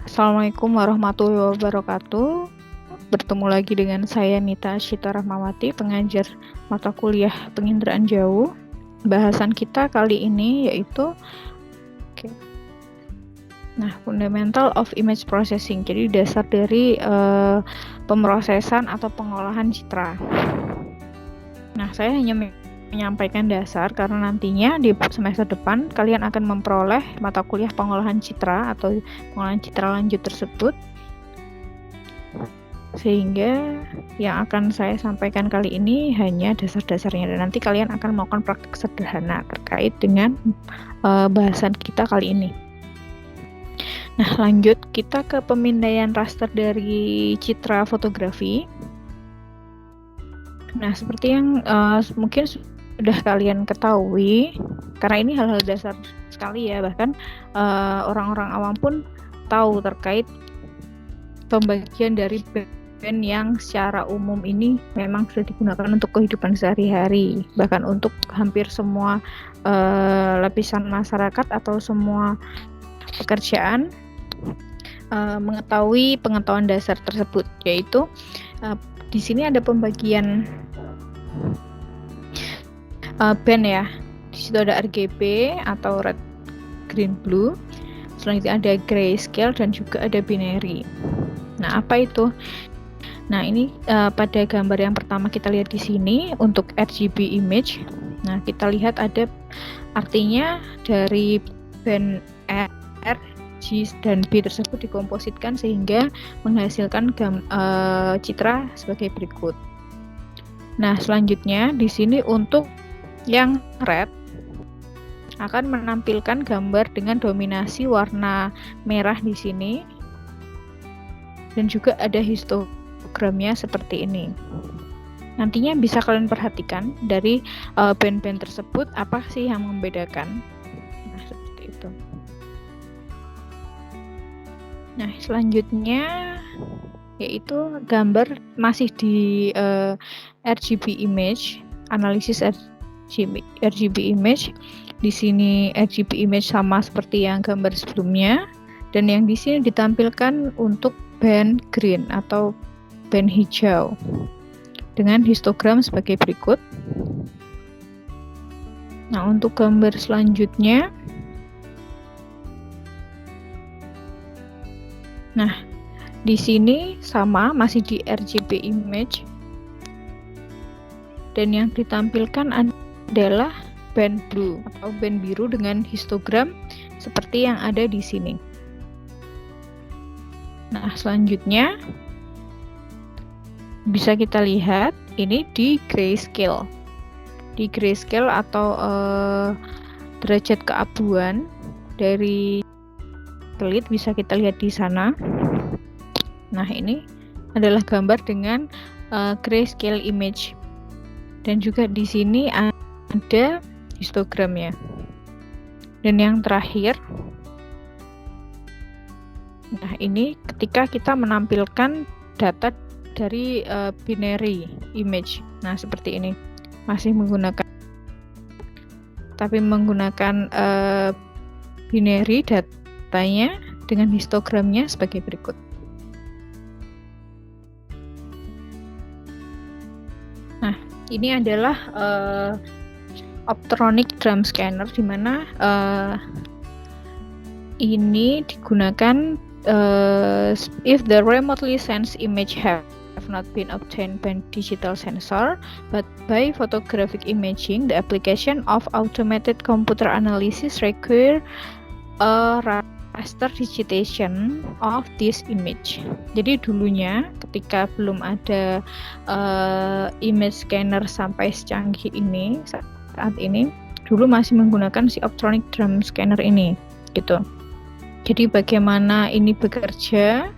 Assalamualaikum warahmatullahi wabarakatuh. Bertemu lagi dengan saya Mita Syita Rahmawati, pengajar mata kuliah penginderaan jauh. Bahasan kita kali ini yaitu Fundamental of Image Processing. Jadi dasar dari pemrosesan atau pengolahan citra. Nah, saya hanya menyampaikan dasar karena nantinya di semester depan kalian akan memperoleh mata kuliah pengolahan citra atau pengolahan citra lanjut tersebut, sehingga yang akan saya sampaikan kali ini hanya dasar-dasarnya, dan nanti kalian akan melakukan praktik sederhana terkait dengan bahasan kita kali ini. Nah, lanjut kita ke pemindaian raster dari citra fotografi. Nah, seperti yang mungkin sudah kalian ketahui, karena ini hal-hal dasar sekali ya, bahkan orang-orang awam pun tahu terkait pembagian dari band yang secara umum ini memang sudah digunakan untuk kehidupan sehari-hari, bahkan untuk hampir semua lapisan masyarakat atau semua pekerjaan mengetahui pengetahuan dasar tersebut, yaitu di sini ada pembagian band ya. Di situ ada RGB atau red, green, blue. Selanjutnya ada grayscale dan juga ada binary. Nah, apa itu? Nah, ini pada gambar yang pertama kita lihat di sini untuk RGB image. Nah, kita lihat ada artinya dari band R, G, dan B tersebut dikompositkan sehingga menghasilkan citra sebagai berikut. Nah, selanjutnya di sini untuk yang red akan menampilkan gambar dengan dominasi warna merah di sini, dan juga ada histogramnya seperti ini. Nantinya bisa kalian perhatikan dari band-band tersebut apa sih yang membedakan. Nah, seperti itu. Nah, selanjutnya yaitu gambar masih di RGB image, analisis RGB image. Di sini RGB image sama seperti yang gambar sebelumnya, dan yang di sini ditampilkan untuk band green atau band hijau dengan histogram sebagai berikut. Nah, untuk gambar selanjutnya, nah di sini sama masih di RGB image, dan yang ditampilkan adalah band blue atau band biru dengan histogram seperti yang ada di sini. Nah, selanjutnya bisa kita lihat ini di grayscale. Di grayscale atau derajat keabuan dari pelit bisa kita lihat di sana. Nah, ini adalah gambar dengan grayscale image, dan juga di sini ada histogramnya. Dan yang terakhir, nah ini ketika kita menampilkan data dari binary image. Nah, seperti ini masih menggunakan binary datanya dengan histogramnya sebagai berikut. Nah, ini adalah optronic drum scanner, di mana ini digunakan if the remotely sensed image have not been obtained by digital sensor but by photographic imaging. The application of automated computer analysis require a raster digitation of this image. Jadi dulunya ketika belum ada image scanner sampai secanggih ini saat ini, dulu masih menggunakan si optronic drum scanner ini gitu. Jadi bagaimana ini bekerja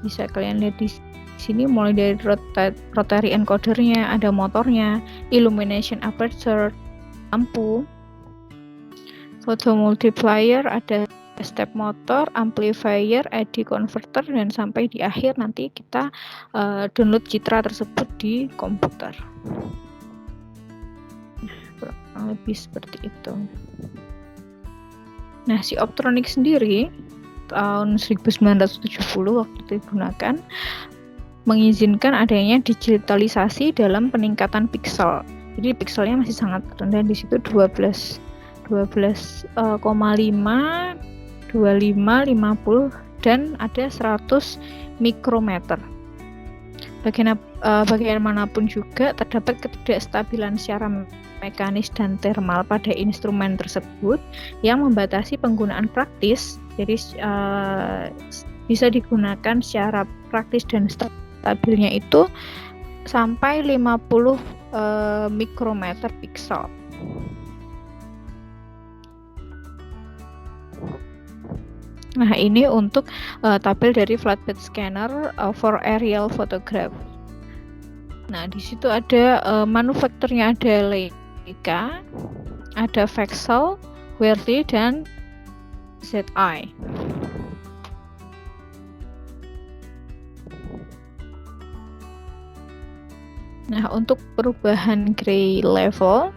bisa kalian lihat di sini, mulai dari rotary encodernya, ada motornya, illumination aperture, lampu, photo multiplier, ada step motor, amplifier, AD converter, dan sampai di akhir nanti kita download citra tersebut di komputer. Kurang lebih seperti itu. Nah, si optronic sendiri tahun 1970 waktu itu digunakan, mengizinkan adanya digitalisasi dalam peningkatan piksel. Jadi pikselnya masih sangat rendah, di situ 12,5, 25, 50 dan ada 100 mikrometer. Bagaimanapun juga terdapat ketidakstabilan secara mekanis dan thermal pada instrumen tersebut yang membatasi penggunaan praktis. Jadi bisa digunakan secara praktis dan stabilnya itu sampai 50 mikrometer piksel. Nah, ini untuk tabel dari flatbed scanner for aerial photograph. Nah, di situ ada manufakturnya, ada Leica, ada Vexel, Worley, dan ZI. Nah, untuk perubahan gray level,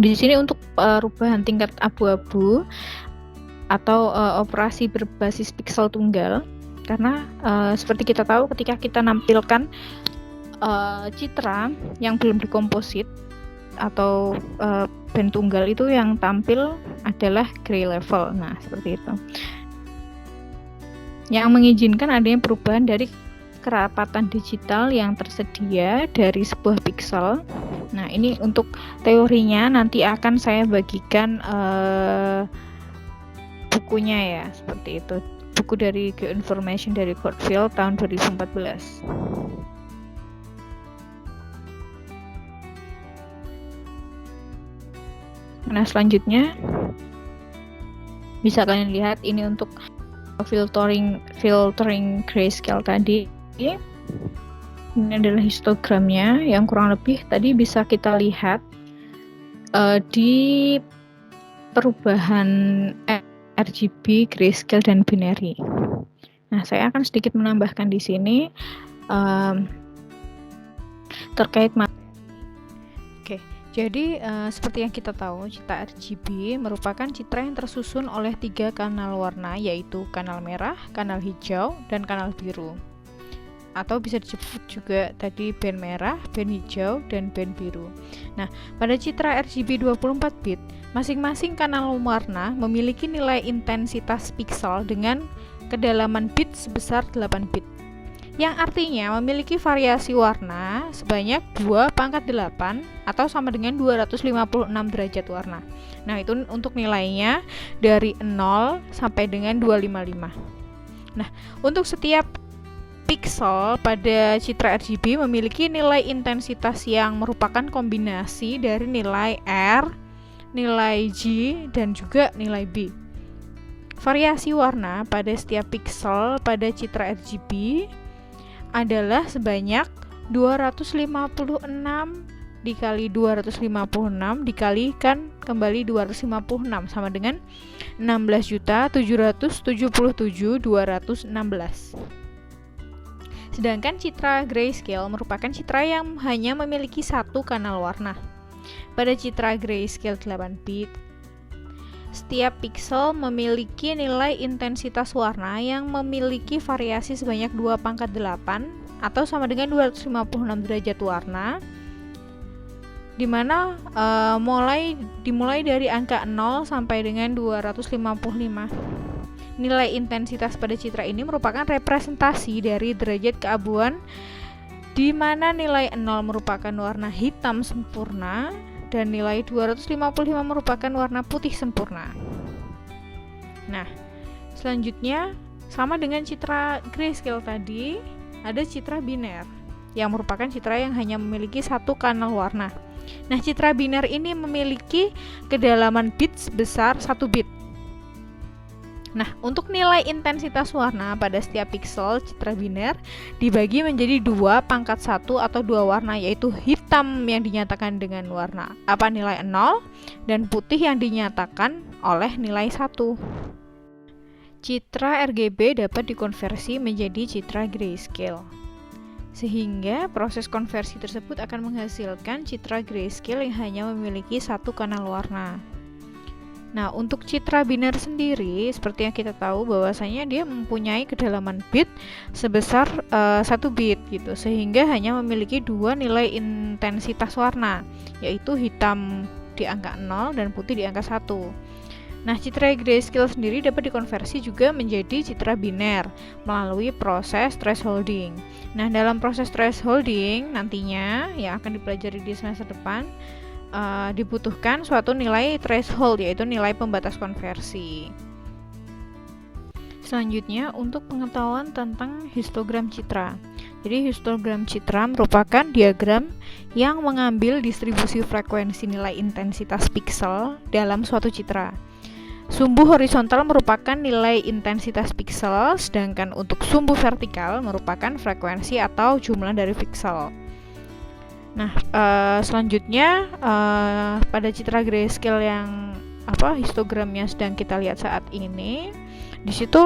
di sini untuk perubahan tingkat abu-abu atau operasi berbasis piksel tunggal, karena seperti kita tahu ketika kita nampilkan citra yang belum dikomposit atau band tunggal, itu yang tampil adalah gray level. Nah, seperti itu, yang mengizinkan adanya perubahan dari kerapatan digital yang tersedia dari sebuah piksel. Nah, ini untuk teorinya nanti akan saya bagikan bukunya ya, seperti itu. Buku dari Geoinformation dari Courtfield tahun 2014. Nah, selanjutnya bisa kalian lihat ini untuk filtering grayscale tadi. Ini adalah histogramnya yang kurang lebih tadi bisa kita lihat di perubahan RGB, grayscale, dan binary. Nah, saya akan sedikit menambahkan di sini terkait materi. Oke, jadi seperti yang kita tahu, citra RGB merupakan citra yang tersusun oleh 3 kanal warna, yaitu kanal merah, kanal hijau, dan kanal biru. Atau bisa disebut juga tadi band merah, band hijau, dan band biru. Nah, pada citra RGB 24 bit, masing-masing kanal warna memiliki nilai intensitas piksel dengan kedalaman bit sebesar 8 bit, yang artinya memiliki variasi warna sebanyak 2/8 atau sama dengan 256 derajat warna. Nah, itu untuk nilainya dari 0 sampai dengan 255. Nah, untuk setiap piksel pada citra RGB memiliki nilai intensitas yang merupakan kombinasi dari nilai R, nilai G, dan juga nilai B. Variasi warna pada setiap piksel pada citra RGB adalah sebanyak 256 dikali 256 dikalikan kembali 256 sama dengan 16.777.216. Sedangkan citra grayscale merupakan citra yang hanya memiliki satu kanal warna. Pada citra grayscale 8 bit, setiap piksel memiliki nilai intensitas warna yang memiliki variasi sebanyak 2/8 atau sama dengan 256 derajat warna, di mana dimulai dari angka 0 sampai dengan 255. Nilai intensitas pada citra ini merupakan representasi dari derajat keabuan, di mana nilai 0 merupakan warna hitam sempurna dan nilai 255 merupakan warna putih sempurna. Nah, selanjutnya sama dengan citra grayscale tadi, ada citra biner yang merupakan citra yang hanya memiliki satu kanal warna. Nah, citra biner ini memiliki kedalaman bit sebesar 1 bit. Nah, untuk nilai intensitas warna pada setiap piksel citra biner dibagi menjadi 2/1 atau 2 warna, yaitu hitam yang dinyatakan dengan warna nilai 0 dan putih yang dinyatakan oleh nilai 1. Citra RGB dapat dikonversi menjadi citra grayscale, sehingga proses konversi tersebut akan menghasilkan citra grayscale yang hanya memiliki satu kanal warna. Nah, untuk citra biner sendiri, seperti yang kita tahu bahwasanya dia mempunyai kedalaman bit sebesar 1 bit gitu, sehingga hanya memiliki 2 nilai intensitas warna, yaitu hitam di angka 0 dan putih di angka 1. Nah, citra grayscale sendiri dapat dikonversi juga menjadi citra biner melalui proses thresholding. Nah, dalam proses thresholding nantinya yang akan dipelajari di semester depan, dibutuhkan suatu nilai threshold, yaitu nilai pembatas konversi. Selanjutnya, untuk pengetahuan tentang histogram citra. Jadi histogram citra merupakan diagram yang mengambil distribusi frekuensi nilai intensitas piksel dalam suatu citra. Sumbu horizontal merupakan nilai intensitas piksel, sedangkan untuk sumbu vertikal merupakan frekuensi atau jumlah dari piksel. Nah, selanjutnya pada citra grayscale yang histogramnya sedang kita lihat saat ini, di situ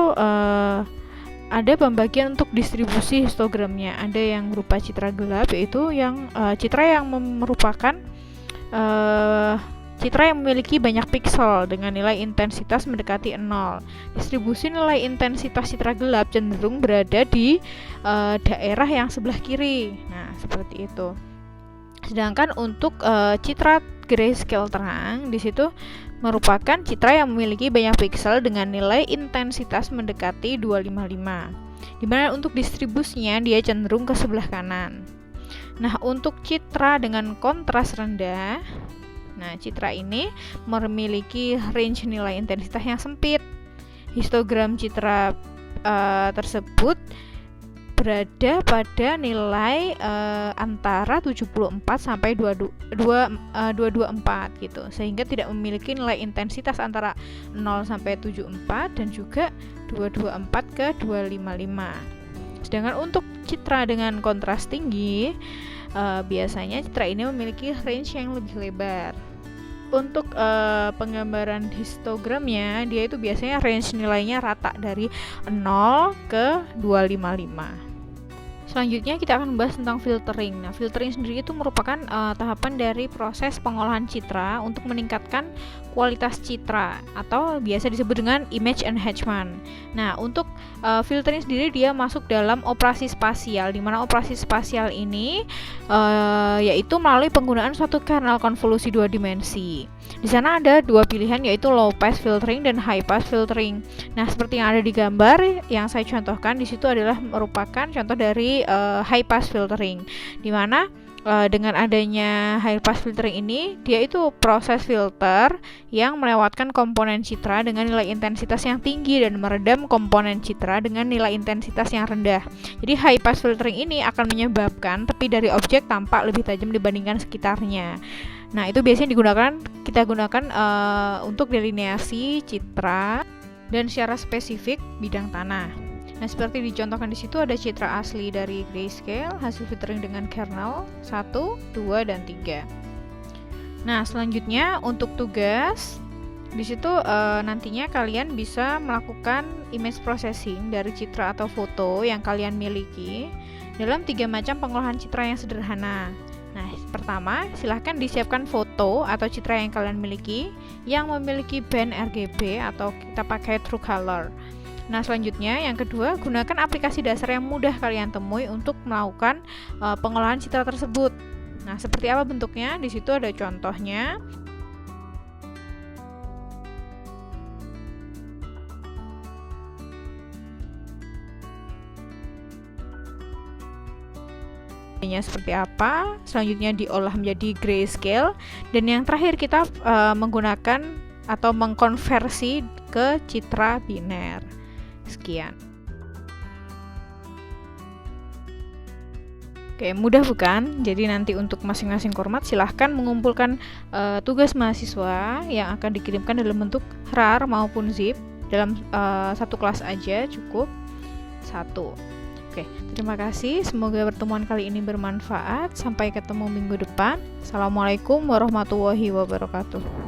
ada pembagian untuk distribusi histogramnya. Ada yang berupa citra gelap, yaitu yang citra yang merupakan citra yang memiliki banyak piksel dengan nilai intensitas mendekati 0. Distribusi nilai intensitas citra gelap cenderung berada di daerah yang sebelah kiri. Nah, seperti itu. Sedangkan untuk citra grayscale terang, di situ merupakan citra yang memiliki banyak piksel dengan nilai intensitas mendekati 255. Dimana untuk distribusinya dia cenderung ke sebelah kanan. Nah, untuk citra dengan kontras rendah, nah citra ini memiliki range nilai intensitas yang sempit. Histogram citra tersebut berada pada nilai antara 74 sampai 224 gitu, sehingga tidak memiliki nilai intensitas antara 0 sampai 74 dan juga 224 ke 255. Sedangkan untuk citra dengan kontras tinggi, biasanya citra ini memiliki range yang lebih lebar. Untuk penggambaran histogramnya, dia itu biasanya range nilainya rata dari 0 ke 255. Selanjutnya kita akan membahas tentang filtering. Nah, filtering sendiri itu merupakan tahapan dari proses pengolahan citra untuk meningkatkan kualitas citra atau biasa disebut dengan image enhancement. Nah, untuk filtering sendiri dia masuk dalam operasi spasial, di mana operasi spasial ini yaitu melalui penggunaan suatu kernel konvolusi 2 dimensi. Di sana ada 2 pilihan, yaitu low pass filtering dan high pass filtering. Nah, seperti yang ada di gambar yang saya contohkan di situ adalah merupakan contoh dari high pass filtering, di mana dengan adanya high pass filtering ini, dia itu proses filter yang melewatkan komponen citra dengan nilai intensitas yang tinggi dan meredam komponen citra dengan nilai intensitas yang rendah. Jadi high pass filtering ini akan menyebabkan tepi dari objek tampak lebih tajam dibandingkan sekitarnya. Nah, itu biasanya kita gunakan untuk delineasi citra dan secara spesifik bidang tanah. Nah, seperti dicontohkan di situ ada citra asli dari grayscale, hasil filtering dengan kernel 1, 2, dan 3. Nah, selanjutnya untuk tugas di situ nantinya kalian bisa melakukan image processing dari citra atau foto yang kalian miliki dalam 3 macam pengolahan citra yang sederhana. Nah, pertama, silahkan disiapkan foto atau citra yang kalian miliki yang memiliki band RGB atau kita pakai True Color. Nah, selanjutnya yang kedua, gunakan aplikasi dasar yang mudah kalian temui untuk melakukan pengolahan citra tersebut. Nah, seperti apa bentuknya? Di situ ada contohnya. Seperti apa? Selanjutnya diolah menjadi grayscale, dan yang terakhir kita menggunakan atau mengkonversi ke citra biner. Sekian. Oke, mudah bukan? Jadi nanti untuk masing-masing format silahkan mengumpulkan tugas mahasiswa yang akan dikirimkan dalam bentuk RAR maupun zip dalam satu kelas aja cukup 1. Oke, terima kasih. Semoga pertemuan kali ini bermanfaat. Sampai ketemu minggu depan. Assalamualaikum warahmatullahi wabarakatuh.